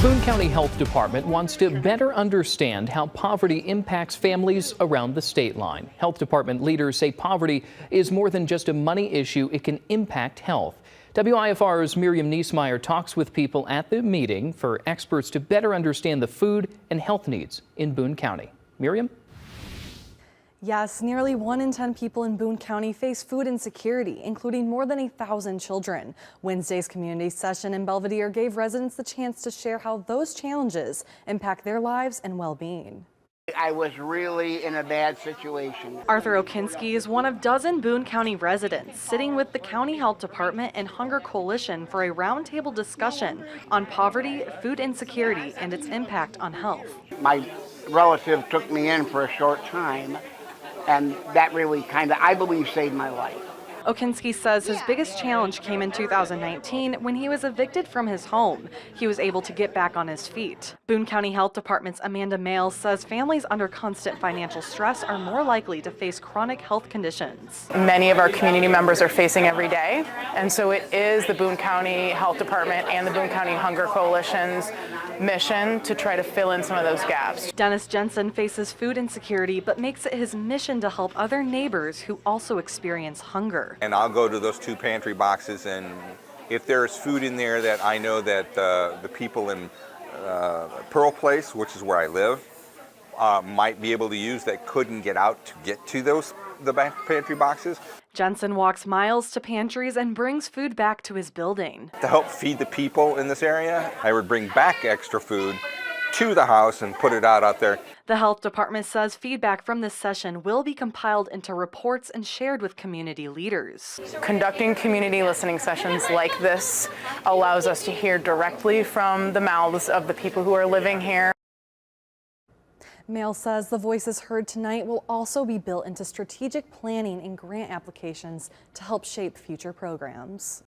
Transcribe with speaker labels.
Speaker 1: Boone County Health Department wants to better understand how poverty impacts families around the state line. Health Department leaders say poverty is more than just a money issue, it can impact health. WIFR's Miriam Niesmeyer talks with people at the meeting for experts to better understand the food and health needs in Boone County. Miriam?
Speaker 2: Yes, nearly 1 in 10 people in Boone County face food insecurity, including more than 1,000 children. Wednesday's community session in Belvedere gave residents the chance to share how those challenges impact their lives and well-being.
Speaker 3: I was really in a bad situation.
Speaker 2: Arthur Okinski is one of dozen Boone County residents sitting with the County Health Department and Hunger Coalition for a roundtable discussion on poverty, food insecurity, and its impact on health.
Speaker 3: My relative took me in for a short time, and that really I believe, saved my life.
Speaker 2: Okinski says his biggest challenge came in 2019 when he was evicted from his home. He was able to get back on his feet. Boone County Health Department's Amanda Males says families under constant financial stress are more likely to face chronic health conditions.
Speaker 4: Many of our community members are facing every day, and so it is the Boone County Health Department and the Boone County Hunger Coalition's mission to try to fill in some of those gaps.
Speaker 2: Dennis Jensen faces food insecurity but makes it his mission to help other neighbors who also experience hunger.
Speaker 5: And I'll go to those 2 pantry boxes, and if there's food in there that I know that the people in Pearl Place, which is where I live, might be able to use that couldn't get out to get to the pantry boxes.
Speaker 2: Jensen walks miles to pantries and brings food back to his building.
Speaker 5: To help feed the people in this area, I would bring back extra food to the house and put it out there.
Speaker 2: The health department says feedback from this session will be compiled into reports and shared with community leaders.
Speaker 4: Conducting community listening sessions like this allows us to hear directly from the mouths of the people who are living here.
Speaker 2: Mail says the voices heard tonight will also be built into strategic planning and grant applications to help shape future programs.